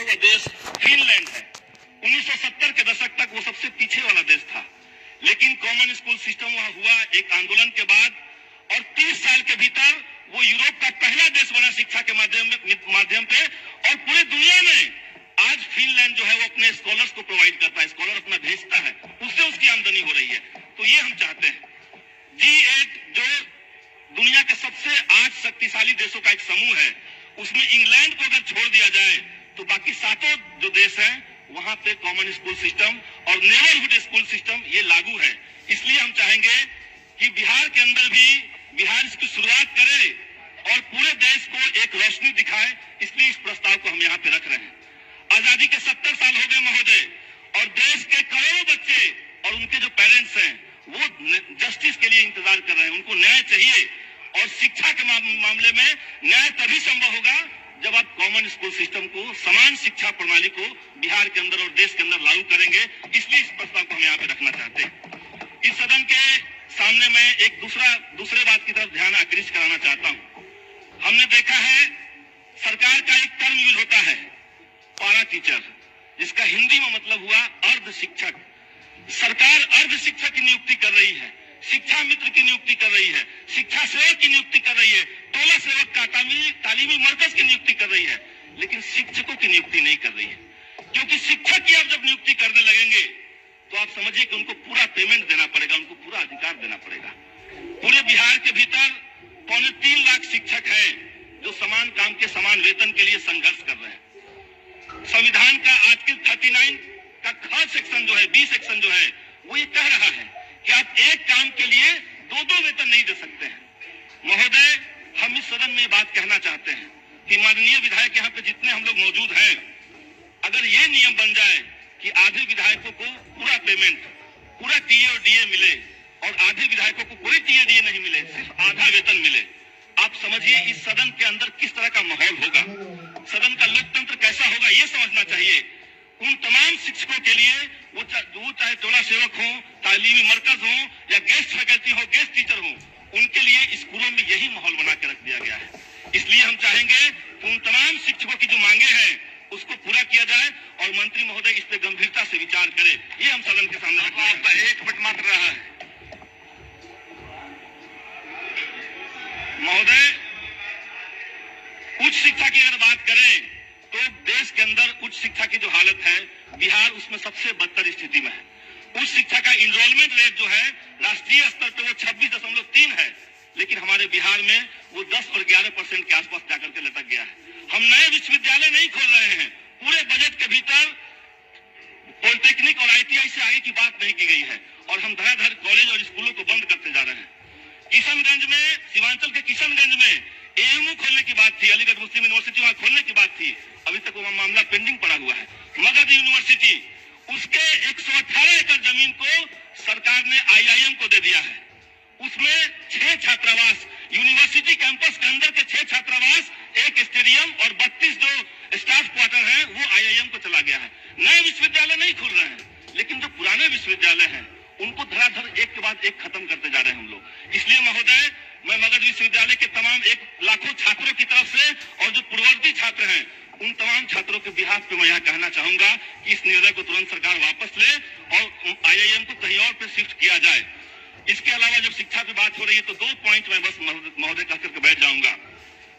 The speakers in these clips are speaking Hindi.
हुआ देश फिनलैंड है। 1970 के दशक तक वो सबसे पीछे वाला देश था, लेकिन कॉमन स्कूल सिस्टम वहां हुआ एक आंदोलन के बाद, और 30 साल के भीतर वो यूरोप का पहला देश बना शिक्षा के माध्यम पे, और पूरे दुनिया में आज फिनलैंड जो है वो अपने स्कॉलर्स को प्रोवाइड करता है, स्कॉलर अपना भेजता है, उससे उसकी आमदनी हो रही है। तो ये हम चाहते हैं G8 जो दुनिया के सबसे 8 शक्तिशाली देशों का एक समूह है, उसमें इंग्लैंड को अगर छोड़ दिया जाए तो बाकी 7 जो देश हैं वहां पे कॉमन स्कूल सिस्टम और नेबरहुड स्कूल सिस्टम ये लागू है। इसलिए हम चाहेंगे कि बिहार के अंदर भी बिहार इसकी शुरुआत करे और पूरे देश को एक रोशनी दिखाए, इसलिए इस प्रस्ताव को हम यहाँ पे रख रहे हैं। आजादी के 70 साल हो गए महोदय, और देश के करोड़ों बच्चे और उनके जो पेरेंट्स हैं वो जस्टिस के लिए इंतजार कर रहे हैं, उनको न्याय चाहिए। और शिक्षा के मामले में न्याय तभी संभव होगा जब आप कॉमन स्कूल सिस्टम को, समान शिक्षा प्रणाली को बिहार के अंदर और देश के अंदर लागू करेंगे। इसलिए इस प्रस्ताव को हम यहाँ पे रखना चाहते हैं। इस सदन के सामने मैं एक दूसरे बात की तरफ ध्यान आकृष्ट कराना चाहता हूँ। हमने देखा है सरकार का एक टर्म यूज होता है पारा टीचर, जिसका हिंदी में मतलब हुआ अर्ध शिक्षक। सरकार अर्ध शिक्षक की नियुक्ति कर रही है, शिक्षा मित्र की नियुक्ति कर रही है, शिक्षा सेवक की नियुक्ति कर रही है, टोला सेवक का तालीमी मरकज की नियुक्ति कर रही है, लेकिन शिक्षकों की नियुक्ति नहीं कर रही है। क्योंकि शिक्षक की आप जब नियुक्ति करने लगेंगे तो आप समझिए कि उनको पूरा पेमेंट देना पड़ेगा, उनको पूरा अधिकार देना पड़ेगा। पूरे बिहार के भीतर 3.25 लाख शिक्षक हैं जो समान काम के समान वेतन के लिए संघर्ष कर रहे हैं। संविधान का आर्टिकल 39 का ख सेक्शन जो है, बी सेक्शन जो है, वो ये कह रहा है कि आप एक काम के लिए 2 वेतन नहीं दे सकते हैं। महोदय, हम इस सदन में ये बात कहना चाहते हैं कि माननीय विधायक यहाँ पे जितने हम लोग मौजूद हैं, अगर ये नियम बन जाए कि आधे विधायकों को पूरा पेमेंट, पूरा टीए और डीए मिले और आधे विधायकों को कोई टीए डीए नहीं मिले, सिर्फ आधा वेतन मिले, आप समझिए इस सदन के अंदर किस तरह का माहौल होगा, सदन का लोकतंत्र कैसा होगा, ये समझना चाहिए। उन तमाम शिक्षकों के लिए वो चाहे टोला सेवक हो, तालीमी मरकज हो, या गेस्ट फैकल्टी हो, गेस्ट टीचर हो, उनके लिए स्कूलों में यही माहौल बना के रख दिया गया है। इसलिए हम चाहेंगे कि उन तमाम शिक्षकों की जो मांगे हैं उसको पूरा किया जाए और मंत्री महोदय इस पे गंभीरता से विचार करें। ये हम सदन के सामने रखना है। 1 मिनट मात्र रहा है महोदय। उच्च शिक्षा की अगर बात करें तो देश के अंदर उच्च शिक्षा की जो हालत है, बिहार उसमें सबसे बदतर स्थिति में है। उच्च शिक्षा का इनरोलमेंट रेट जो है राष्ट्रीय स्तर पर वो 26.3 है, लेकिन हमारे बिहार में वो 10 और 11% के आसपास जाकर के लटक गया है। हम नए विश्वविद्यालय नहीं खोल रहे हैं, पूरे बजट के भीतर पॉलिटेक्निक और ITI से आगे की बात नहीं की गई है, और हम धड़ाधड़ कॉलेज और स्कूलों को बंद करते जा रहे हैं। किशनगंज में, सीमांचल के किशनगंज में AMU खोलने की बात थी, अलीगढ़ मुस्लिम यूनिवर्सिटी वहां खोलने की बात थी, अभी तक वो मामला पेंडिंग पड़ा हुआ है। मगध यूनिवर्सिटी, उसके 118 एकड़ जमीन को सरकार ने IIM को दे दिया है। उसमें 6 छात्रावास, यूनिवर्सिटी कैंपस के अंदर के 6 छात्रावास, एक स्टेडियम और 32 जो स्टाफ क्वार्टर हैं वो IIM को चला गया है। नए विश्वविद्यालय नहीं खुल रहे हैं, लेकिन जो पुराने विश्वविद्यालय हैं उनको धड़ाधड़ एक के बाद एक खत्म करते जा रहे हैं हम लोग। इसलिए महोदय, मैं मगध विश्वविद्यालय के तमाम 1 लाखों छात्रों की तरफ से और जो पूर्ववर्ती छात्र हैं उन तमाम छात्रों के बिहाफ पे मैं यह कहना चाहूंगा कि इस निर्णय को तुरंत सरकार वापस ले और IIM को कहीं और पे शिफ्ट किया जाए। इसके अलावा जब शिक्षा पे बात हो रही है तो 2 पॉइंट मैं बस महोदय कह करके बैठ जाऊंगा।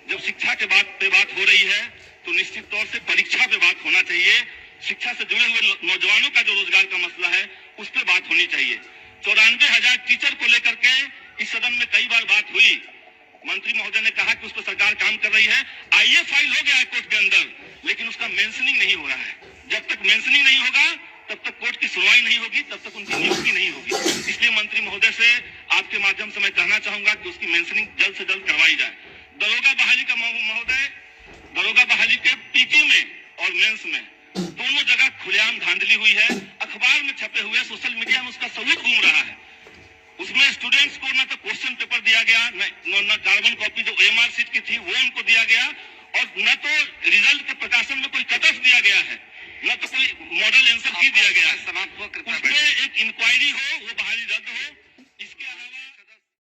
जब शिक्षा के बात हो रही है तो निश्चित तौर से परीक्षा पे बात होना चाहिए। शिक्षा से जुड़े हुए नौजवानों का जो रोजगार का मसला है उस पर बात होनी चाहिए। 94,000 टीचर को लेकर के इस सदन में कई बार बात हुई, मंत्री महोदय ने कहा कि उस पर सरकार काम कर रही है। IA फाइल हो गया है कोर्ट के अंदर, लेकिन उसका मेंशनिंग नहीं हो रहा है। जब तक मेंशनिंग नहीं होगा तब तक कोर्ट की सुनवाई नहीं होगी, तब तक उनकी नियुक्ति नहीं होगी। इसलिए मंत्री महोदय से आपके माध्यम से मैं कहना चाहूंगा कि उसकी मेंशनिंग जल्द से जल्द करवाई जाए। दरोगा बहाली का महोदय, दरोगा बहाली के PT में और मेंस में दोनों जगह खुलेआम धांधली हुई है। अखबार में छपे हुए, सोशल मीडिया में उसका सबूत घूम रहा है। उसमें स्टूडेंट्स को न तो क्वेश्चन पेपर दिया गया, न कार्बन कॉपी जो OMR शीट की थी वो उनको दिया गया, और न तो रिजल्ट के प्रकाशन में कोई कट ऑफ दिया गया है, न तो कोई मॉडल आंसर की दिया गया। उसमें एक इंक्वायरी हो, वो बहाली रद्द हो।